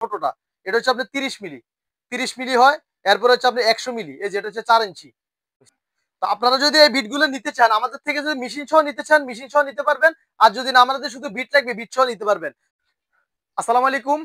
ছোটটা, এটা হচ্ছে আপনার 30 মিলি, 30 মিলি হয়। এরপরে হচ্ছে আপনার 100 মিলি, এই যেটা হচ্ছে 4 ইঞ্চি। তো আপনারা যদি এই বিটগুলো নিতে চান, আমাদের থেকে যদি মেশিন সহ নিতে চান, মেশিন সহ নিতে পারবেন। আর যদি না আমাদের শুধু বিট লাগবে, বিট সহ নিতে পারবেন। আসসালামু আলাইকুম,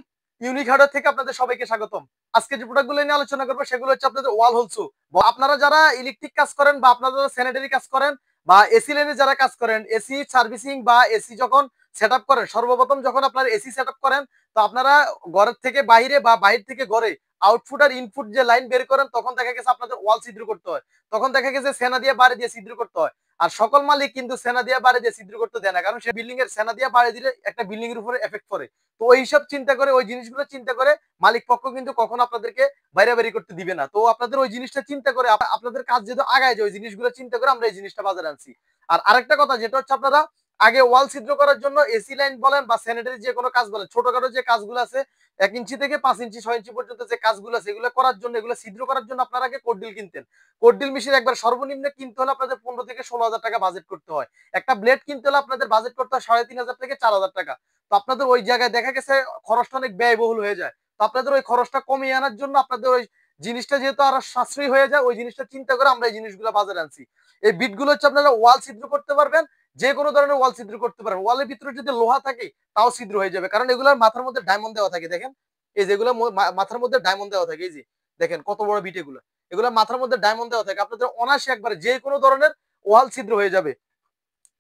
ইউনিক হার্ডওয়্যার থেকে আপনাদের সবাইকে স্বাগতম। আজকে যে প্রোডাক্টগুলো নিয়ে আলোচনা করবো সেগুলো হচ্ছে আপনাদের ওয়াল হোলসু। আপনারা যারা ইলেকট্রিক কাজ করেন বা আপনারা যারা স্যানিটারি কাজ করেন বা এসি লাইনে যারা কাজ করেন, এসি সার্ভিসিং বা এসি যখন সেট আপ করেন, সর্বপ্রথম যখন আপনারা এসি সেট আপ করেন, তো আপনারা ঘরের থেকে বাইরে বা বাইরে থেকে ঘরে আউটপুট আর ইনপুট যে লাইন বের করেন, তখন দেখা গেছে আপনাদের ওয়াল ছিদ্র করতে হয়। তখন দেখা গেছে সেনা দিয়ে বাড়ি দিয়ে ছিদ্র করতে হয়। আর সকল মালিক কিন্তু সেনা দিয়ে বাড়ি দিয়ে ছিদ্র করতে দেয় না, কারণ সে বিল্ডিং এর সেনা দিয়ে বাড়ি দিলে একটা বিল্ডিং এর উপরে এফেক্ট পড়ে। তো ওই সব চিন্তা করে, ওই জিনিসগুলো চিন্তা করে মালিক পক্ষ কিন্তু কখনো আপনাদেরকে বাইরে বাইরে করতে দিবে না। তো আপনাদের ওই জিনিসটা চিন্তা করে, আপনাদের কাজ যেহেতু আগায় যায়, ওই জিনিসগুলো চিন্তা করে আমরা এই জিনিসটা বাজারে আনছি। আর আরেকটা কথা যেটা হচ্ছে, আপনারা আগে ওয়াল ছিদ্র করার জন্য এসি লাইন বলেন বা স্যানিটারি যে কোনো কাজ বলেন, ছোটখাটো যে কাজগুলো আছে 1 ইঞ্চি থেকে 5 ইঞ্চি 6 ইঞ্চি পর্যন্ত যে কাজগুলো আছে, এগুলো করার জন্য, এগুলো ছিদ্র করার জন্য আপনারা আগে কোডডিল কিনতেন। কোডডিল মেশিন একবার সর্বনিম্ন কিনতে হলে আপনাদের 15 থেকে 16 হাজার টাকা বাজেট করতে হয়। একটা ব্লেড কিনতে হলে আপনাদের বাজেট করতে হয় 3,500 থেকে 4,000 টাকা। তো আপনাদের ওই জায়গায় দেখা গেছে খরচটা অনেক ব্যয়বহুল হয়ে যায়। তো আপনাদের ওই খরচটা কমিয়ে আনার জন্য, আপনাদের ওই জিনিসটা যেহেতু আরো সাশ্রয়ী হয়ে যায়, ওই জিনিসটা চিন্তা করে আমরা এই জিনিসগুলো বাজারে আনছি। এই বিটগুলো হচ্ছে আপনারা ওয়াল ছিদ্র করতে পারবেন, যে কোনো ধরনের ওয়াল ছিদ্র করতে পারবেন। ওয়ালের ভিতরে যদি লোহা থাকে তাও ছিদ্র হয়ে যাবে, কারণ এগুলোর মাথার মধ্যে ডায়মন্ড দেওয়া থাকে। দেখেন এই যেগুলো মাথার মধ্যে ডায়মন্ড দেওয়া থাকে, এই যে দেখেন কত বড় বিট এগুলো, এগুলো মাথার মধ্যে ডায়মন্ড দেওয়া থাকে। আপনাদের অনায়াসে একবারে যে কোনো ধরনের ওয়াল ছিদ্র হয়ে যাবে।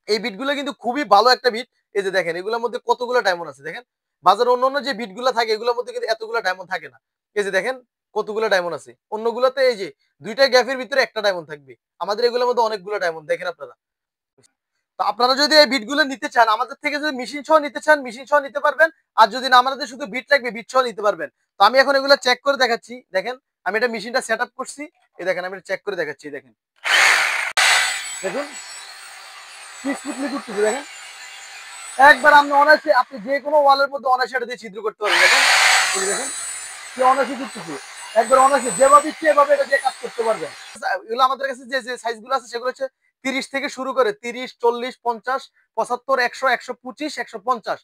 এই বিটগুলো কিন্তু খুবই ভালো একটা বিট। এই যে দেখেন এগুলোর মধ্যে কতগুলো ডায়মন্ড আছে, দেখেন বাজারে অন্য যে বিটগুলো থাকে এগুলোর মধ্যে কিন্তু এতগুলো ডায়মন্ড থাকে না। এই যে দেখেন কতগুলো ডায়মন্ড আছে, অন্যগুলোতে এই যে দুইটা গ্যাপের ভিতরে একটা ডায়মন্ড থাকবে, আমাদের এগুলোর মধ্যে অনেকগুলো ডায়মন্ড দেখেন আপনারা। তো আপনারা যদি এই বিটগুলো নিতে চান, আমাদের থেকে যদি মেশিন সহ নিতে চান, মেশিন সহ নিতে পারবেন। আর যদি না আমাদের শুধু বিট লাগবে, বিট সহ নিতে পারবেন। তো আমি এখন এগুলো চেক করে দেখাচ্ছি। দেখেন আমি এটা মেশিনটা সেট আপ করছি, এই দেখেন আমি চেক করে দেখাচ্ছি। দেখেন দেখুন কি স্মুথলি করতেছি, দেখেন একবার আপনি অনায়াসে, আপনি যে কোনো ওয়ালের মধ্যে অনায়াসে এটা দিয়ে ছিদ্র করতে পারবেন। দেখেন এই দেখেন কি অনায়াসে করতেছি, একবার অনায়াসে যেভাবে ইচ্ছে এভাবে এটা দিয়ে কাজ করতে পারবেন। এগুলো আমাদের কাছে যে যে সাইজগুলো আছে সেগুলো হচ্ছে 30 থেকে শুরু করে 30, 40, 50, 75, 100, 125, 150,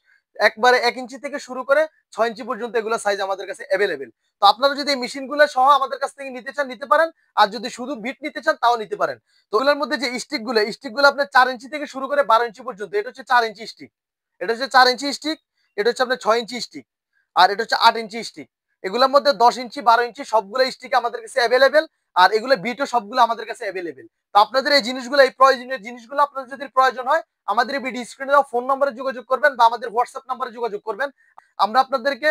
একবারে 1 ইঞ্চি থেকে শুরু করে 6 ইঞ্চি পর্যন্ত এগুলো সাইজ আমাদের কাছে অ্যাভেলেবেল। তো আপনারা যদি এই মেশিনগুলো সহ আমাদের কাছ থেকে নিতে চান, নিতে পারেন। আর যদি শুধু বিট নিতে চান তাও নিতে পারেন। তো এগুলোর মধ্যে যে স্টিকগুলো আপনার 4 ইঞ্চি থেকে শুরু করে 12 ইঞ্চি পর্যন্ত, এটা হচ্ছে 4 ইঞ্চি স্টিক, এটা হচ্ছে 4 ইঞ্চি স্টিক, এটা হচ্ছে আপনার 6 ইঞ্চি স্টিক, আর এটা হচ্ছে 8 ইঞ্চি স্টিক। এগুলোর মধ্যে 10 ইঞ্চি 12 ইঞ্চি সবগুলো স্টিক আমাদের কাছে অ্যাভেলেবেল। আর এগুলো বিটও সবগুলো আমাদের কাছে অ্যাভেলেবেল। তো আপনাদের এই জিনিসগুলো, এই প্রয়োজনীয় জিনিসগুলো আপনাদের যদি প্রয়োজন হয়, আমাদের এই ভিডিও স্ক্রিনে দেওয়া ফোন নম্বরে যোগাযোগ করবেন বা আমাদের হোয়াটসঅ্যাপ নাম্বারে যোগাযোগ করবেন। আমরা আপনাদেরকে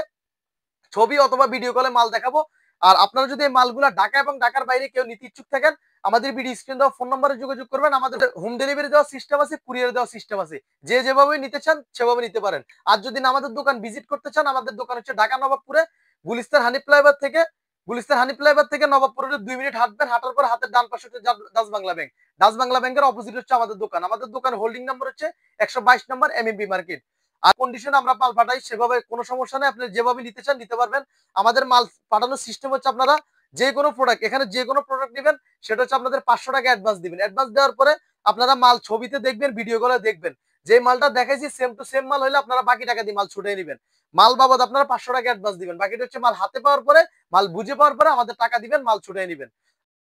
ছবি অথবা ভিডিও কলে মাল দেখাবো। আর আপনারা যদি এই মালগুলা ঢাকা এবং ঢাকার বাইরে কেউ নিতে ইচ্ছুক থাকেন, আমাদের ভিডিও স্ক্রিন দেওয়া ফোন নম্বরে যোগাযোগ করবেন। আমাদের হোম ডেলিভারি দেওয়ার সিস্টেম আছে, কুরিয়ার দেওয়ার সিস্টেম আছে, যে যেভাবে নিতে চান সেভাবে নিতে পারেন। আর যদি না আমাদের দোকান ভিজিট করতে চান, আমাদের দোকান হচ্ছে ঢাকা নবাবপুরে গুলিস্তান হানি ফ্লাইওভার থেকে, নবাবপুরের 2 মিনিট হাঁটবেন, হাঁটার পর হাতের ডান পাশে হচ্ছে Dutch Bangla bank. Dutch Bangla ব্যাংকের অপোজিট হচ্ছে আমাদের দোকান। আমাদের দোকান হোল্ডিং নাম্বার হচ্ছে 122 নম্বর এমএমবি মার্কেট। আর কন্ডিশন আমরা মাল পাঠাই, সেভাবে কোনো সমস্যা নেই, আপনি যেভাবে নিতে চান নিতে পারবেন। আমাদের মাল পাঠানোর সিস্টেম হচ্ছে, আপনারা যে কোনো প্রোডাক্ট, এখানে যে কোনো প্রোডাক্ট নেবেন, সেটা হচ্ছে আপনাদের 500 টাকা অ্যাডভান্স দিবেন। অ্যাডভান্স দেওয়ার পরে আপনারা মাল ছবিতে দেখবেন, ভিডিও কলে দেখবেন, যে মালটা দেখাইছি সেম টু সেম মাল হলে আপনারা বাকি টাকা দিয়ে মাল ছুটে নেবেন। মাল বাবদ আপনারা 500 টাকা অ্যাডভান্স দিবেন, বাকিটা হচ্ছে মাল হাতে পাওয়ার পরে, মাল বুঝে পাওয়ার পরে আমাদের টাকা দিবেন, মাল ছুটে নেবেন।